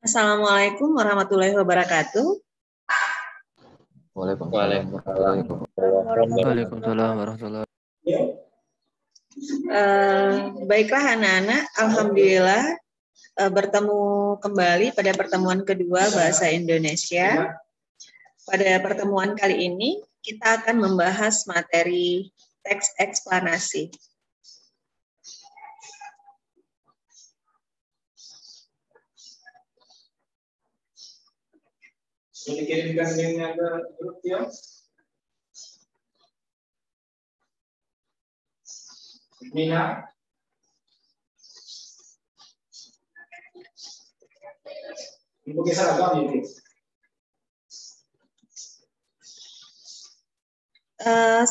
Assalamualaikum warahmatullahi wabarakatuh. Waalaikumsalam warahmatullahi wabarakatuh. Waalaikumsalam warahmatullahi Baiklah anak-anak, alhamdulillah bertemu kembali pada pertemuan kedua Bahasa Indonesia. Pada pertemuan kali ini kita akan membahas materi teks eksplanasi. Dikirimkan linknya ke grup ya. Mina. Ibu kisah apa ini?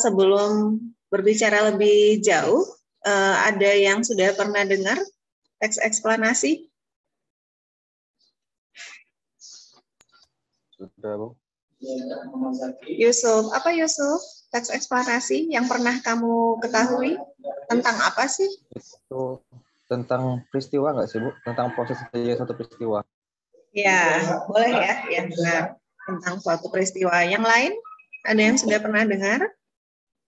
Sebelum berbicara lebih jauh, ada yang sudah pernah dengar teks eksplanasi? Sudah, Bu. Yusuf, apa Yusuf? Teks eksplanasi yang pernah kamu ketahui tentang apa sih? Itu tentang peristiwa nggak sih, Bu? Tentang proses terjadi satu peristiwa. Ya, boleh ya. Ya, benar. Tentang suatu peristiwa. Yang lain, ada yang sudah pernah dengar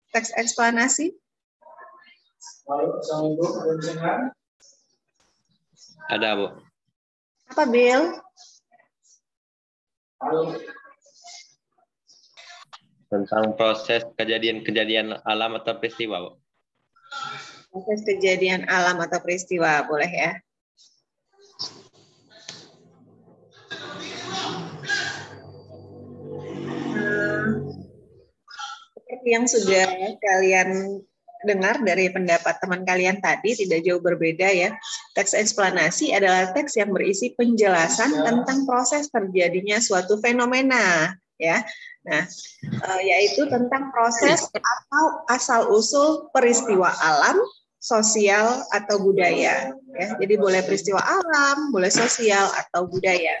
teks eksplanasi? Ada, Bu. Apa, Bill? Tentang proses kejadian alam atau peristiwa, Bu. Proses kejadian alam atau peristiwa, boleh ya. Seperti yang sudah kalian dengar dari pendapat teman kalian tadi, tidak jauh berbeda ya. Teks eksplanasi adalah teks yang berisi penjelasan tentang proses terjadinya suatu fenomena, ya. Nah, yaitu tentang proses atau asal-usul peristiwa alam, sosial, atau budaya. Ya. Jadi boleh peristiwa alam, boleh sosial, atau budaya.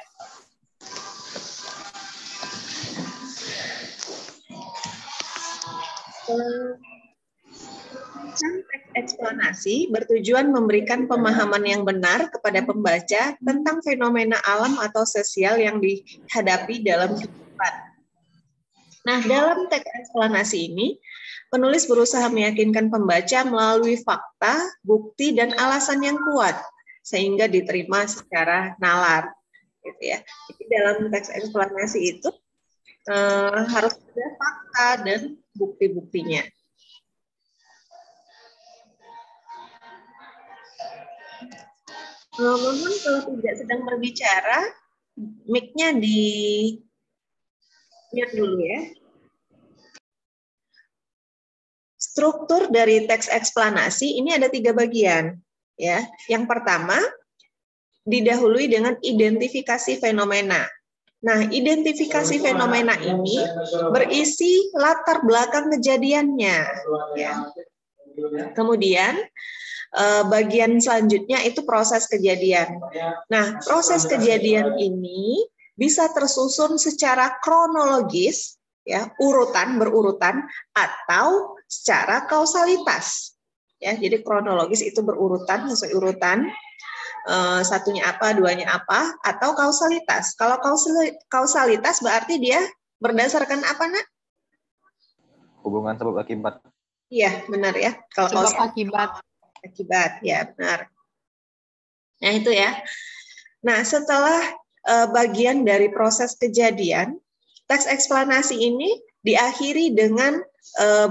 Teks eksplanasi bertujuan memberikan pemahaman yang benar kepada pembaca tentang fenomena alam atau sosial yang dihadapi dalam kehidupan. Nah, dalam teks eksplanasi ini, penulis berusaha meyakinkan pembaca melalui fakta, bukti, dan alasan yang kuat, sehingga diterima secara nalar. Gitu ya. Jadi dalam teks eksplanasi itu harus ada fakta dan bukti-buktinya. Mohon kalau tidak sedang berbicara, mic-nya di-mute dulu ya. Struktur dari teks eksplanasi ini ada 3 bagian. Ya. Yang pertama, didahului dengan identifikasi fenomena. Nah, identifikasi fenomena ini berisi latar belakang kejadiannya. Ya. Kemudian, bagian selanjutnya itu proses kejadian. Nah, proses kejadian ini bisa tersusun secara kronologis, ya, berurutan, atau secara kausalitas. Ya, jadi kronologis itu berurutan, sesuai urutan. Satunya apa, duanya apa, atau kausalitas. Kalau kausalitas berarti dia berdasarkan apa, Nak? Hubungan sebab akibat. Iya, benar ya. Kalau sebab akibat, ya benar. Nah itu ya. Nah setelah bagian dari proses kejadian, teks eksplanasi ini diakhiri dengan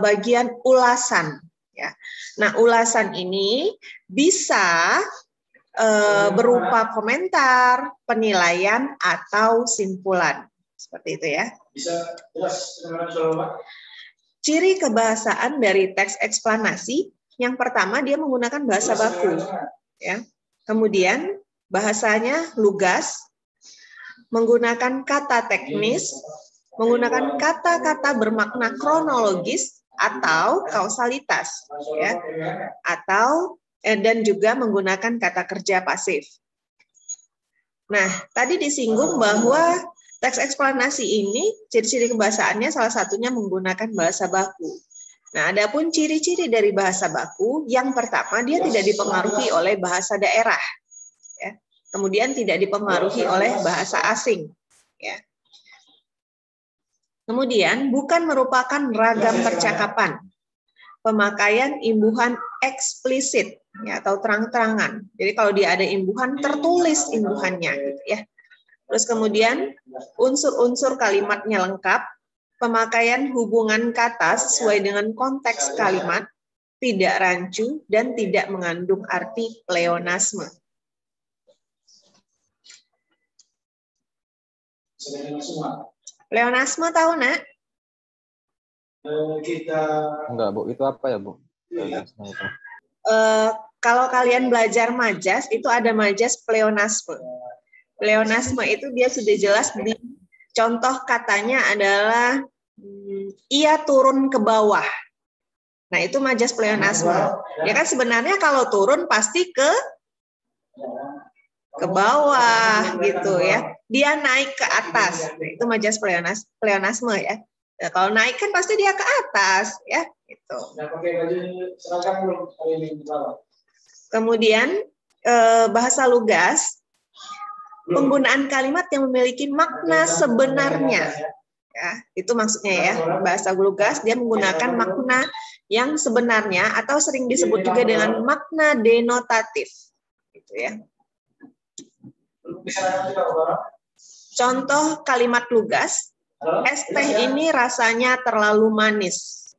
bagian ulasan. Ya. Nah ulasan ini bisa berupa komentar, penilaian, atau simpulan. Seperti itu ya. Bisa jelas dengan Ciri kebahasaan dari teks eksplanasi, yang pertama dia menggunakan bahasa baku, ya. Kemudian bahasanya lugas, menggunakan kata teknis, menggunakan kata-kata bermakna kronologis atau kausalitas, ya. Dan juga menggunakan kata kerja pasif. Nah, tadi disinggung bahwa teks eksplanasi ini ciri-ciri kebahasaannya salah satunya menggunakan bahasa baku. Nah, adapun ciri-ciri dari bahasa baku, yang pertama dia tidak dipengaruhi oleh bahasa daerah. Ya. Kemudian tidak dipengaruhi oleh bahasa asing. Ya. Kemudian bukan merupakan ragam percakapan. Pemakaian imbuhan eksplisit ya, atau terang-terangan. Jadi kalau dia ada imbuhan, tertulis imbuhannya gitu ya. Terus kemudian unsur-unsur kalimatnya lengkap, pemakaian hubungan kata sesuai dengan konteks kalimat, tidak rancu dan tidak mengandung arti pleonasme. Pleonasme tahu, Nak? Enggak, Bu. Itu apa ya, Bu? Pleonasme itu. Kalau kalian belajar majas, itu ada majas pleonasme. Pleonasme itu dia sudah jelas di contoh katanya adalah ia turun ke bawah. Nah, itu majas pleonasme. Ya kan sebenarnya kalau turun pasti ke bawah gitu ya. Dia naik ke atas. Nah, itu majas pleonasme ya. Nah, kalau naik kan pasti dia ke atas ya, gitu. Kemudian bahasa lugas, penggunaan kalimat yang memiliki makna sebenarnya. Ya, itu maksudnya ya. Bahasa lugas dia menggunakan makna yang sebenarnya atau sering disebut juga dengan makna denotatif. Gitu ya. Contoh kalimat lugas, es teh ini rasanya terlalu manis.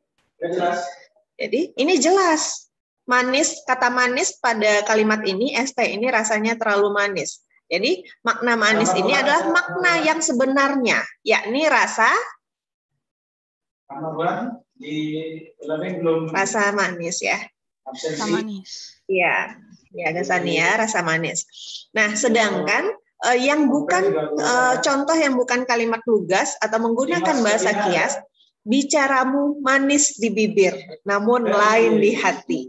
Jadi ini jelas. Manis, kata manis pada kalimat ini, es teh ini rasanya terlalu manis. Jadi makna manis ini adalah makna yang sebenarnya, yakni rasa manis ya. Rasa manis. Iya, ya ada Sania, rasa manis. Nah, sedangkan yang bukan contoh yang bukan kalimat lugas atau menggunakan bahasa kias, bicaramu manis di bibir, namun lain di hati.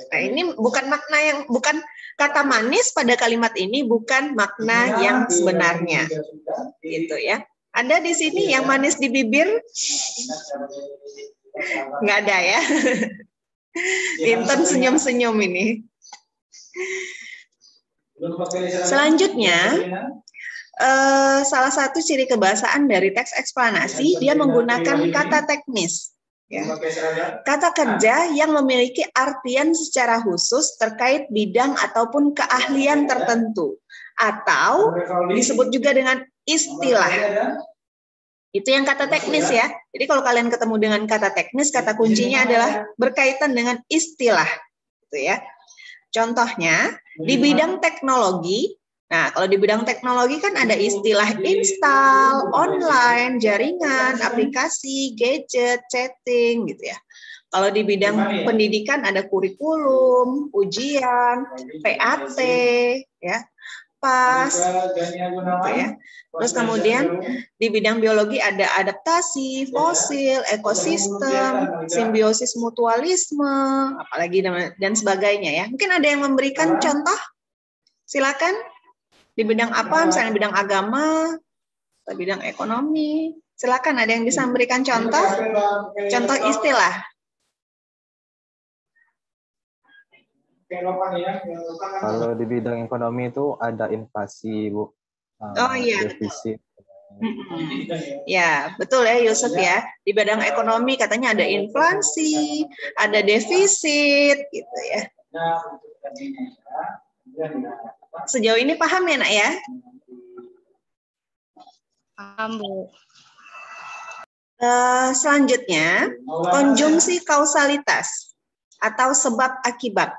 Nah, ini bukan makna yang bukan kata manis pada kalimat ini bukan makna yang sebenarnya, gitu ya. Ada di sini yang manis di bibir? Nggak ada ya. Intan senyum-senyum ini. Selanjutnya, salah satu ciri kebahasaan dari teks eksplanasi, dia menggunakan kata teknis. Ya. Kata kerja yang memiliki artian secara khusus terkait bidang ataupun keahlian tertentu. Atau disebut juga dengan istilah. Itu yang kata teknis ya. Jadi kalau kalian ketemu dengan kata teknis, kata kuncinya adalah berkaitan dengan istilah. Gitu ya. Contohnya, di bidang teknologi, nah kalau di bidang teknologi kan ada istilah install, online, jaringan, aplikasi, gadget, chatting, gitu ya. Kalau di bidang pendidikan ada kurikulum, ujian, PAT, ya, PAS, gitu ya. Terus kemudian di bidang biologi ada adaptasi, fosil, ekosistem, simbiosis mutualisme, apalagi dan sebagainya ya. Mungkin ada yang memberikan contoh? Silakan. Di bidang apa? Misalnya bidang agama, atau bidang ekonomi. Silakan, ada yang bisa memberikan contoh? Contoh istilah. Kalau di bidang ekonomi itu ada inflasi, Bu. Oh iya. Defisit. Ya, betul ya Yusuf ya. Di bidang ekonomi katanya ada inflasi, ada defisit, gitu ya. Sejauh ini paham ya, Nak ya? Paham, Bu. Selanjutnya, konjungsi kausalitas atau sebab akibat.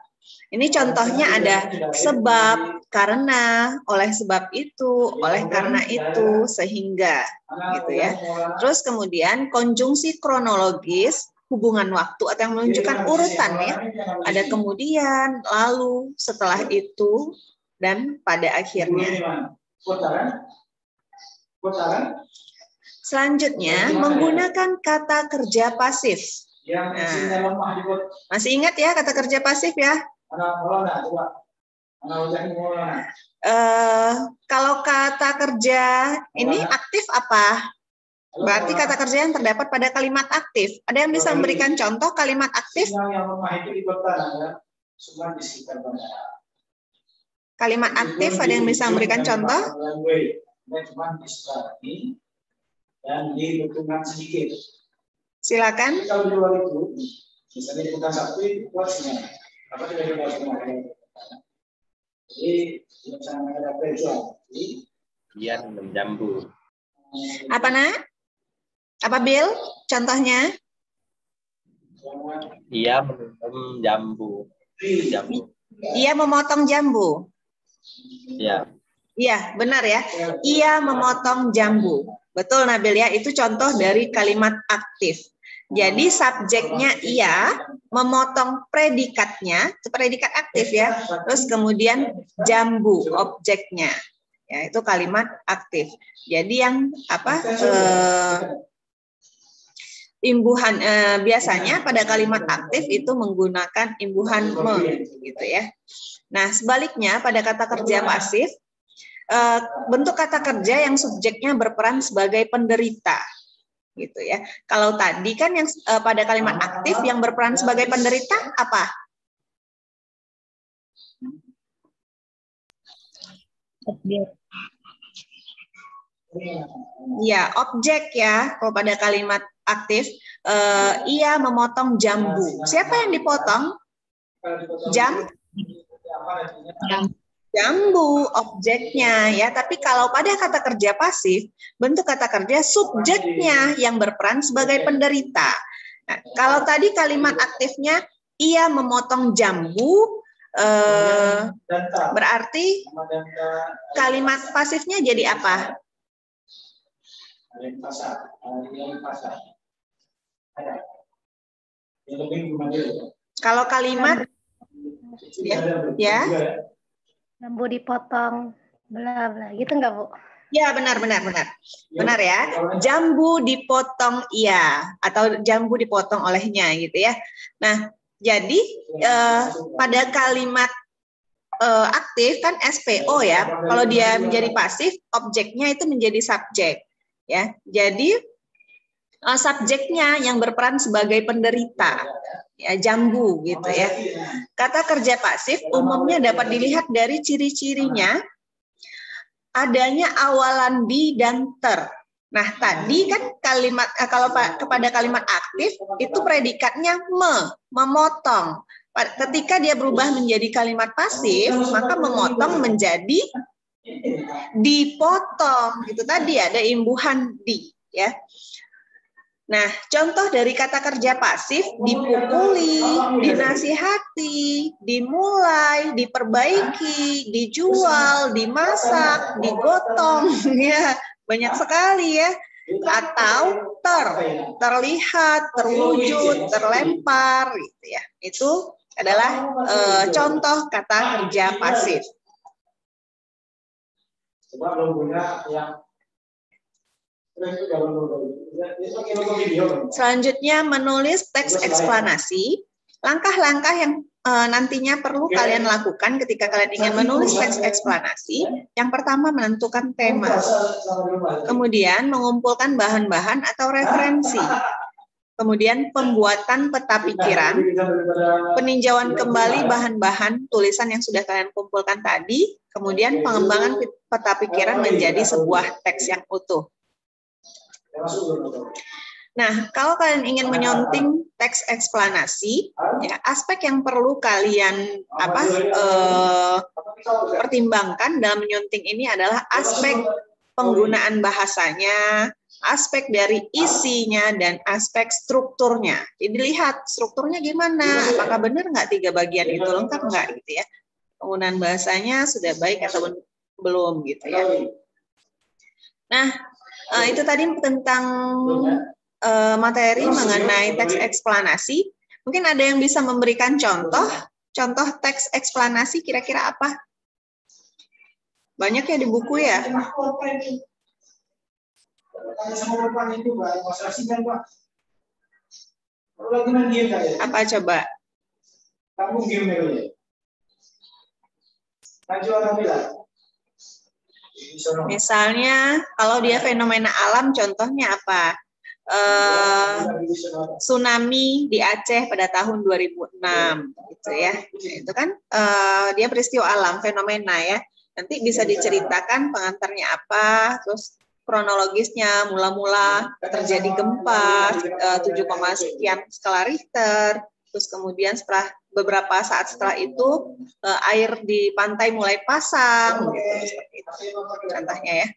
Ini contohnya ada sebab, karena, oleh sebab itu, oleh karena itu, sehingga, gitu ya. Terus kemudian konjungsi kronologis, hubungan waktu atau yang menunjukkan urutan ya. Ada kemudian, lalu, setelah itu, dan pada akhirnya. Selanjutnya, menggunakan kata kerja pasif. Nah, masih ingat ya kata kerja pasif ya? Kalau kata kerja ini aktif apa? Berarti kata kerja yang terdapat pada kalimat aktif. Ada yang bisa memberikan contoh kalimat aktif? Kalimat aktif, ada yang bisa memberikan contoh? Cuma disebut dan dibentukkan sedikit. Silakan. Tapi kalau di luar itu, misalnya bukan satu itu kuasnya. Apa tidak kita semua? Jadi tidak bisa ada perjuangan. Ia menjambu. Apa nak? Apa Bill? Contohnya? Ia meminum jambu. Jambu. Ia memotong jambu. Ya. Iya, benar ya. Ia memotong jambu. Betul Nabil ya, itu contoh dari kalimat aktif. Jadi subjeknya ia, memotong predikatnya, itu predikat aktif ya. Terus kemudian jambu objeknya. Ya, itu kalimat aktif. Jadi yang apa? Imbuhan biasanya pada kalimat aktif itu menggunakan imbuhan me gitu ya. Nah, sebaliknya pada kata kerja pasif bentuk kata kerja yang subjeknya berperan sebagai penderita gitu ya. Kalau tadi kan yang pada kalimat aktif yang berperan sebagai penderita apa? Objek. Ya, objek ya. Kalau pada kalimat aktif ia memotong jambu. Siapa yang dipotong? Jambu objeknya ya, tapi kalau pada kata kerja pasif, bentuk kata kerja subjeknya yang berperan sebagai penderita. Nah, kalau tadi kalimat aktifnya ia memotong jambu, berarti kalimat pasifnya jadi apa? Kalau kalimat ya. Jambu dipotong, bla bla, gitu nggak Bu? Ya benar ya. Jambu dipotong iya, atau jambu dipotong olehnya gitu ya. Nah jadi pada kalimat aktif kan SPO ya. Kalau dia menjadi pasif, objeknya itu menjadi subjek ya. Jadi subjeknya yang berperan sebagai penderita. Ya, jambu gitu ya. Kata kerja pasif umumnya dapat dilihat dari ciri-cirinya adanya awalan di dan ter. Nah, tadi kan kalimat kalau kepada kalimat aktif itu predikatnya memotong. Ketika dia berubah menjadi kalimat pasif, maka memotong menjadi dipotong. Itu tadi ada imbuhan di ya. Nah, contoh dari kata kerja pasif, dipukuli, dinasihati, dimulai, diperbaiki, dijual, dimasak, digotong, ya banyak sekali ya. Atau terlihat, terwujud, terlempar, gitu ya. Itu adalah contoh kata kerja pasif. Coba logonya yang selanjutnya menulis teks eksplanasi. Langkah-langkah yang nantinya perlu kalian lakukan ketika kalian ingin menulis teks eksplanasi. Yang pertama menentukan tema. Kemudian mengumpulkan bahan-bahan atau referensi. Kemudian pembuatan peta pikiran, peninjauan kembali bahan-bahan tulisan yang sudah kalian kumpulkan tadi, kemudian pengembangan peta pikiran menjadi sebuah teks yang utuh. Nah, kalau kalian ingin menyunting teks eksplanasi, ya, aspek yang perlu kalian pertimbangkan dalam menyunting ini adalah aspek penggunaan bahasanya, aspek dari isinya, dan aspek strukturnya. Jadi lihat strukturnya gimana, apakah benar nggak 3 bagian itu lengkap nggak gitu ya. Penggunaan bahasanya sudah baik atau belum gitu ya. Nah, itu tadi tentang materi mengenai teks eksplanasi. Mungkin ada yang bisa memberikan contoh teks eksplanasi kira-kira apa? Banyak ya di buku ya. Apa coba? Misalnya kalau dia fenomena alam, contohnya apa? tsunami di Aceh pada tahun 2006 gitu ya. Itu kan dia peristiwa alam, fenomena ya. Nanti bisa diceritakan pengantarnya apa, terus kronologisnya mula-mula terjadi gempa 7, sekian skala Richter, terus kemudian setelah beberapa saat setelah itu air di pantai mulai pasang gitu, seperti itu contohnya ya.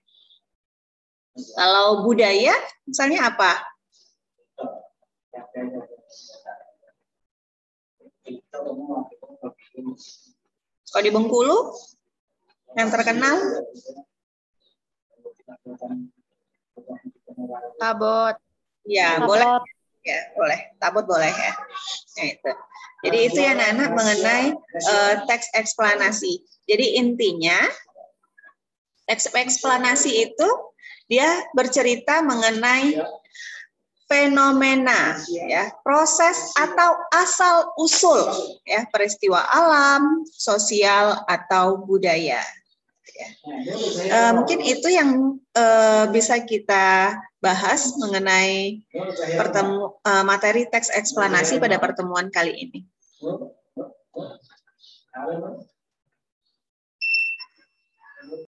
Kalau budaya misalnya apa? Kalau di Bengkulu yang terkenal Tabot. ya, Tabot. boleh. Ya, boleh. Tabot boleh ya. Nah, itu. Jadi itu ya anak-anak mengenai teks eksplanasi. Jadi intinya teks eksplanasi itu dia bercerita mengenai fenomena ya, proses atau asal usul ya, peristiwa alam, sosial atau budaya. Mungkin itu yang bisa kita bahas mengenai materi teks eksplanasi pada pertemuan kali ini.